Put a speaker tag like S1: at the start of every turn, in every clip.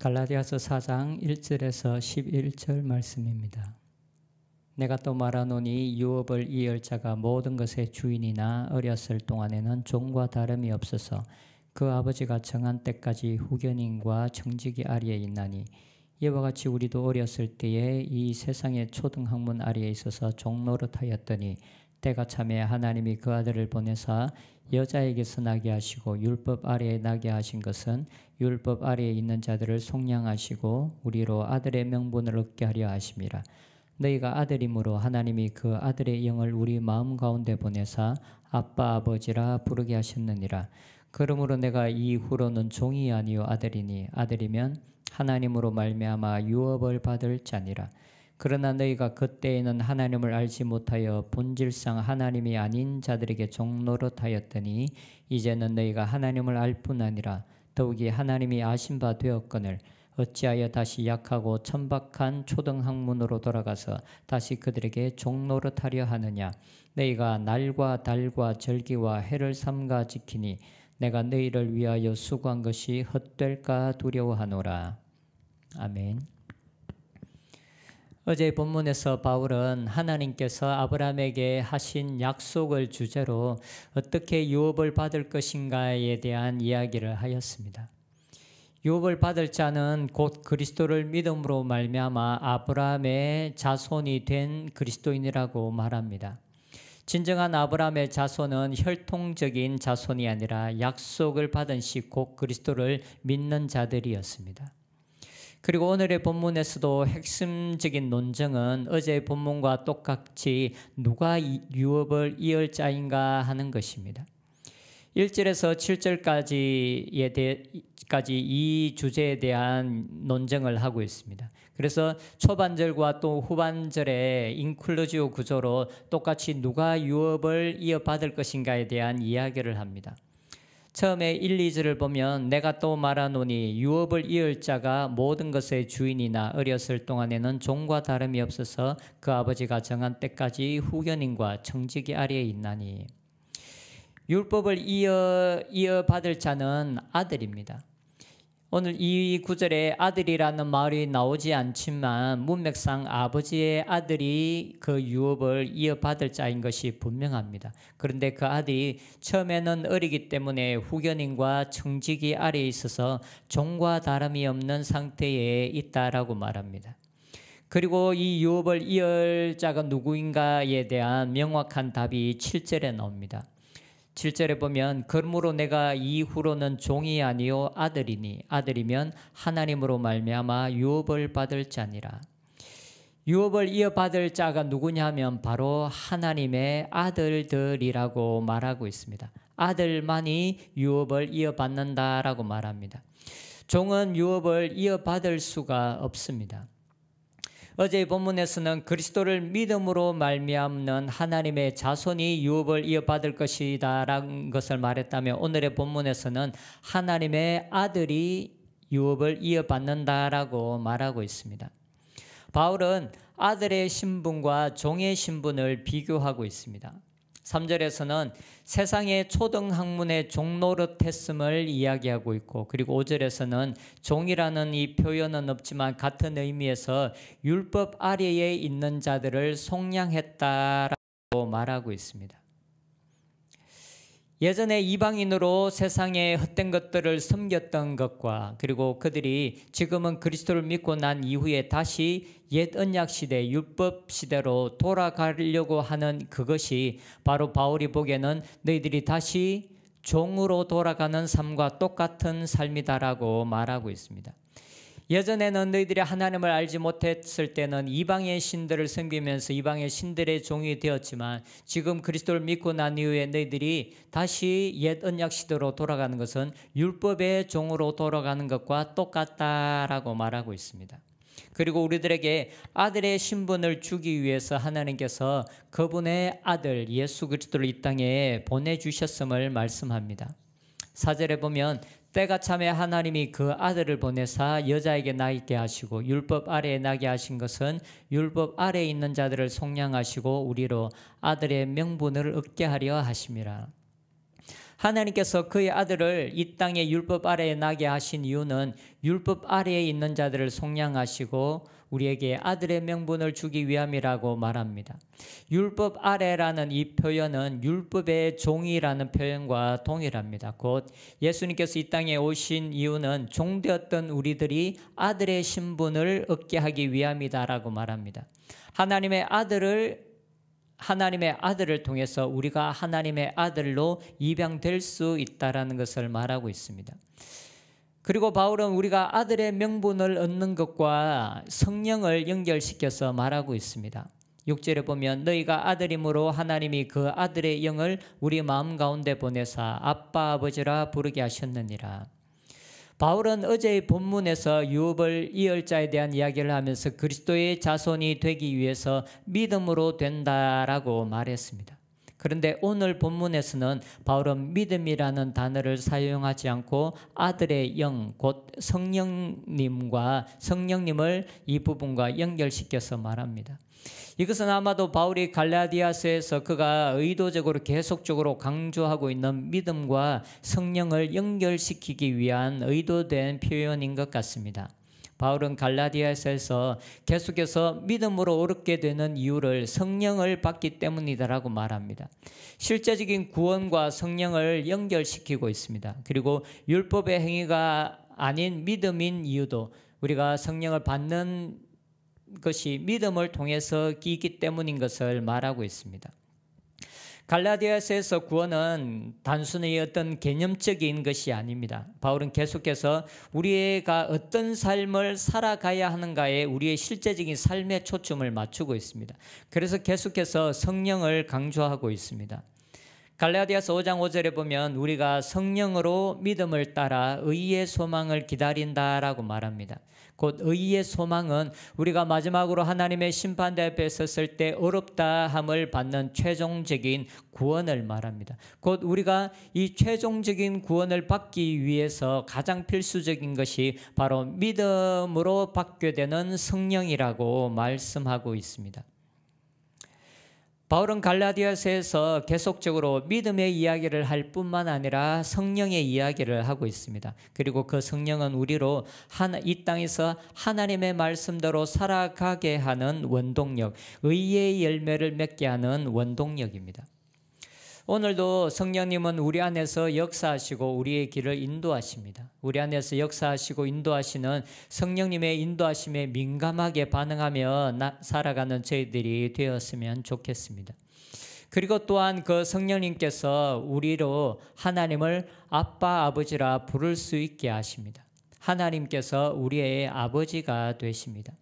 S1: 갈라디아서 4장 1절에서 11절 말씀입니다. 내가 또 말하노니 유업을 이을 자가 모든 것의 주인이나 어렸을 동안에는 종과 다름이 없어서 그 아버지가 정한 때까지 후견인과 청지기 아래에 있나니 이와 같이 우리도 어렸을 때에 이 세상의 초등학문 아래에 있어서 종노릇하였더니 때가 참에 하나님이 그 아들을 보내사 여자에게서 나게 하시고 율법 아래에 나게 하신 것은 율법 아래에 있는 자들을 속량하시고 우리로 아들의 명분을 얻게 하려 하심이라. 너희가 아들이므로 하나님이 그 아들의 영을 우리 마음 가운데 보내사 아빠 아버지라 부르게 하셨느니라. 그러므로 내가 이후로는 종이 아니요 아들이니 아들이면 하나님으로 말미암아 유업을 받을 자니라. 그러나 너희가 그때에는 하나님을 알지 못하여 본질상 하나님이 아닌 자들에게 종노릇하였더니 이제는 너희가 하나님을 알 뿐 아니라 더욱이 하나님이 아신 바 되었거늘 어찌하여 다시 약하고 천박한 초등학문으로 돌아가서 다시 그들에게 종노릇하려 하느냐. 너희가 날과 달과 절기와 해를 삼가 지키니 내가 너희를 위하여 수고한 것이 헛될까 두려워하노라. 아멘. 어제 본문에서 바울은 하나님께서 아브라함에게 하신 약속을 주제로 어떻게 유업을 받을 것인가에 대한 이야기를 하였습니다. 유업을 받을 자는 곧 그리스도를 믿음으로 말미암아 아브라함의 자손이 된 그리스도인이라고 말합니다. 진정한 아브라함의 자손은 혈통적인 자손이 아니라 약속을 받은 시 곧 그리스도를 믿는 자들이었습니다. 그리고 오늘의 본문에서도 핵심적인 논쟁은 어제의 본문과 똑같이 누가 유업을 이을 자인가 하는 것입니다. 1절에서 7절까지 이 주제에 대한 논쟁을 하고 있습니다. 그래서 초반절과 또 후반절의 인클루지오 구조로 똑같이 누가 유업을 이어받을 것인가에 대한 이야기를 합니다. 처음에 1, 2절을 보면 내가 또 말하노니 유업을 이을 자가 모든 것의 주인이나 어렸을 동안에는 종과 다름이 없어서 그 아버지가 정한 때까지 후견인과 청지기 아래에 있나니. 율법을 이어받을 자는 아들입니다. 오늘 이 구절에 아들이라는 말이 나오지 않지만 문맥상 아버지의 아들이 그 유업을 이어받을 자인 것이 분명합니다. 그런데 그 아들이 처음에는 어리기 때문에 후견인과 청지기 아래에 있어서 종과 다름이 없는 상태에 있다라고 말합니다. 그리고 이 유업을 이을 자가 누구인가에 대한 명확한 답이 7절에 나옵니다. 7절에 보면 그러므로 내가 이후로는 종이 아니요 아들이니 아들이면 하나님으로 말미암아 유업을 받을 자니라. 유업을 이어받을 자가 누구냐 하면 바로 하나님의 아들들이라고 말하고 있습니다. 아들만이 유업을 이어받는다라고 말합니다. 종은 유업을 이어받을 수가 없습니다. 어제의 본문에서는 그리스도를 믿음으로 말미암는 하나님의 자손이 유업을 이어받을 것이다라는 것을 말했다면 오늘의 본문에서는 하나님의 아들이 유업을 이어받는다라고 말하고 있습니다. 바울은 아들의 신분과 종의 신분을 비교하고 있습니다. 3절에서는 세상의 초등학문의 종노릇했음을 이야기하고 있고 그리고 5절에서는 종이라는 이 표현은 없지만 같은 의미에서 율법 아래에 있는 자들을 속량했다라고 말하고 있습니다. 예전에 이방인으로 세상의 헛된 것들을 섬겼던 것과 그리고 그들이 지금은 그리스도를 믿고 난 이후에 다시 옛 언약 시대 율법 시대로 돌아가려고 하는 그것이 바로 바울이 보기에는 너희들이 다시 종으로 돌아가는 삶과 똑같은 삶이다라고 말하고 있습니다. 예전에는 너희들이 하나님을 알지 못했을 때는 이방의 신들을 섬기면서 이방의 신들의 종이 되었지만 지금 그리스도를 믿고 난 이후에 너희들이 다시 옛 언약 시대로 돌아가는 것은 율법의 종으로 돌아가는 것과 똑같다라고 말하고 있습니다. 그리고 우리들에게 아들의 신분을 주기 위해서 하나님께서 그분의 아들 예수 그리스도를 이 땅에 보내주셨음을 말씀합니다. 4절에 보면 때가 참에 하나님이 그 아들을 보내사 여자에게 나게 하시고 율법 아래에 나게 하신 것은 율법 아래에 있는 자들을 속량하시고 우리로 아들의 명분을 얻게 하려 하심이라. 하나님께서 그의 아들을 이 땅의 율법 아래에 나게 하신 이유는 율법 아래에 있는 자들을 속량하시고 우리에게 아들의 명분을 주기 위함이라고 말합니다. 율법 아래라는 이 표현은 율법의 종이라는 표현과 동일합니다. 곧 예수님께서 이 땅에 오신 이유는 종되었던 우리들이 아들의 신분을 얻게 하기 위함이다라고 말합니다. 하나님의 아들을 통해서 우리가 하나님의 아들로 입양될 수 있다라는 것을 말하고 있습니다. 그리고 바울은 우리가 아들의 명분을 얻는 것과 성령을 연결시켜서 말하고 있습니다. 6절에 보면 너희가 아들이므로 하나님이 그 아들의 영을 우리 마음 가운데 보내사 아빠 아버지라 부르게 하셨느니라. 바울은 어제의 본문에서 유업을 이을 자에 대한 이야기를 하면서 그리스도의 자손이 되기 위해서 믿음으로 된다라고 말했습니다. 그런데 오늘 본문에서는 바울은 믿음이라는 단어를 사용하지 않고 아들의 영, 곧 성령님을 이 부분과 연결시켜서 말합니다. 이것은 아마도 바울이 갈라디아서에서 그가 의도적으로 계속적으로 강조하고 있는 믿음과 성령을 연결시키기 위한 의도된 표현인 것 같습니다. 바울은 갈라디아서에서 계속해서 믿음으로 옳게 되는 이유를 성령을 받기 때문이다라고 말합니다. 실제적인 구원과 성령을 연결시키고 있습니다. 그리고 율법의 행위가 아닌 믿음인 이유도 우리가 성령을 받는 것이 믿음을 통해서 있기 때문인 것을 말하고 있습니다. 갈라디아서에서 구원은 단순히 어떤 개념적인 것이 아닙니다. 바울은 계속해서 우리가 어떤 삶을 살아가야 하는가에 우리의 실제적인 삶에 초점을 맞추고 있습니다. 그래서 계속해서 성령을 강조하고 있습니다. 갈라디아서 5장 5절에 보면 우리가 성령으로 믿음을 따라 의의 소망을 기다린다라고 말합니다. 곧 의의 소망은 우리가 마지막으로 하나님의 심판대 앞에 섰을 때 어렵다 함을 받는 최종적인 구원을 말합니다. 곧 우리가 이 최종적인 구원을 받기 위해서 가장 필수적인 것이 바로 믿음으로 받게 되는 성령이라고 말씀하고 있습니다. 바울은 갈라디아서에서 계속적으로 믿음의 이야기를 할 뿐만 아니라 성령의 이야기를 하고 있습니다. 그리고 그 성령은 우리로 이 땅에서 하나님의 말씀대로 살아가게 하는 원동력, 의의 열매를 맺게 하는 원동력입니다. 오늘도 성령님은 우리 안에서 역사하시고 우리의 길을 인도하십니다. 우리 안에서 역사하시고 인도하시는 성령님의 인도하심에 민감하게 반응하며 살아가는 저희들이 되었으면 좋겠습니다. 그리고 또한 그 성령님께서 우리로 하나님을 아빠 아버지라 부를 수 있게 하십니다. 하나님께서 우리의 아버지가 되십니다.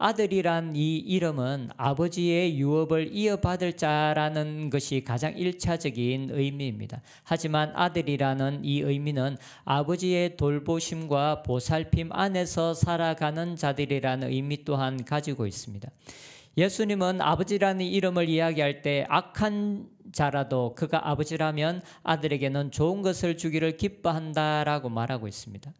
S1: 아들이란 이 이름은 아버지의 유업을 이어받을 자라는 것이 가장 1차적인 의미입니다. 하지만 아들이라는 이 의미는 아버지의 돌보심과 보살핌 안에서 살아가는 자들이라는 의미 또한 가지고 있습니다. 예수님은 아버지라는 이름을 이야기할 때 악한 자라도 그가 아버지라면 아들에게는 좋은 것을 주기를 기뻐한다라고 말하고 있습니다.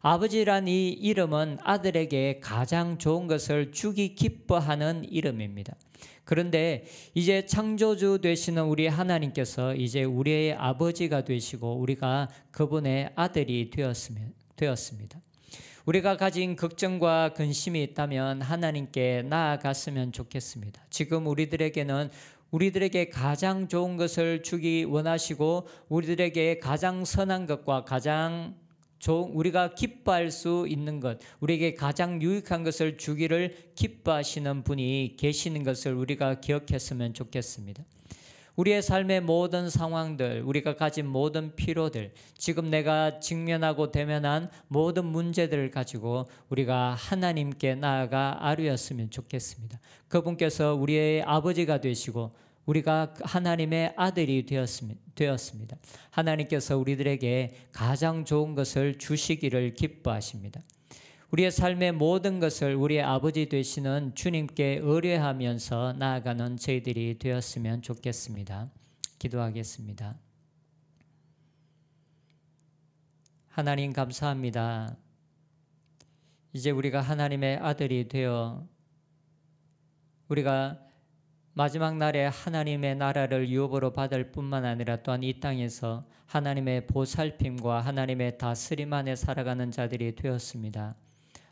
S1: 아버지란 이 이름은 아들에게 가장 좋은 것을 주기 기뻐하는 이름입니다. 그런데 이제 창조주 되시는 우리 하나님께서 이제 우리의 아버지가 되시고 우리가 그분의 아들이 되었습니다. 우리가 가진 걱정과 근심이 있다면 하나님께 나아갔으면 좋겠습니다. 지금 우리들에게 가장 좋은 것을 주기 원하시고 우리들에게 가장 선한 것과 우리가 기뻐할 수 있는 것, 우리에게 가장 유익한 것을 주기를 기뻐하시는 분이 계시는 것을 우리가 기억했으면 좋겠습니다. 우리의 삶의 모든 상황들, 우리가 가진 모든 필요들, 지금 내가 직면하고 대면한 모든 문제들을 가지고 우리가 하나님께 나아가 아뢰었으면 좋겠습니다. 그분께서 우리의 아버지가 되시고 우리가 하나님의 아들이 되었습니다. 하나님께서 우리들에게 가장 좋은 것을 주시기를 기뻐하십니다. 우리의 삶의 모든 것을 우리의 아버지 되시는 주님께 의뢰하면서 나아가는 저희들이 되었으면 좋겠습니다. 기도하겠습니다. 하나님 감사합니다. 이제 우리가 하나님의 아들이 되어 우리가 마지막 날에 하나님의 나라를 유업으로 받을 뿐만 아니라 또한 이 땅에서 하나님의 보살핌과 하나님의 다스림 안에 살아가는 자들이 되었습니다.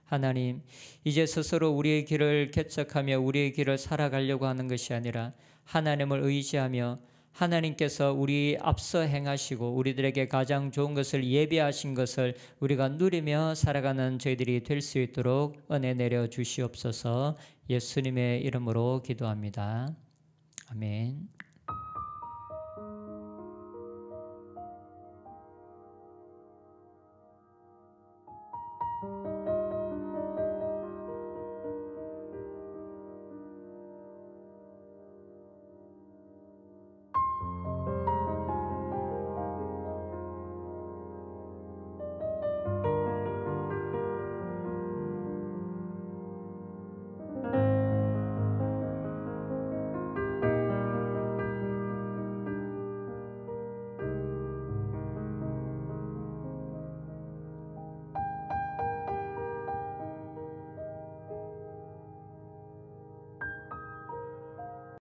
S1: 하나님, 이제 스스로 우리의 길을 개척하며 우리의 길을 살아가려고 하는 것이 아니라 하나님을 의지하며 하나님께서 우리 앞서 행하시고 우리들에게 가장 좋은 것을 예비하신 것을 우리가 누리며 살아가는 저희들이 될 수 있도록 은혜 내려 주시옵소서. 예수님의 이름으로 기도합니다. 아멘.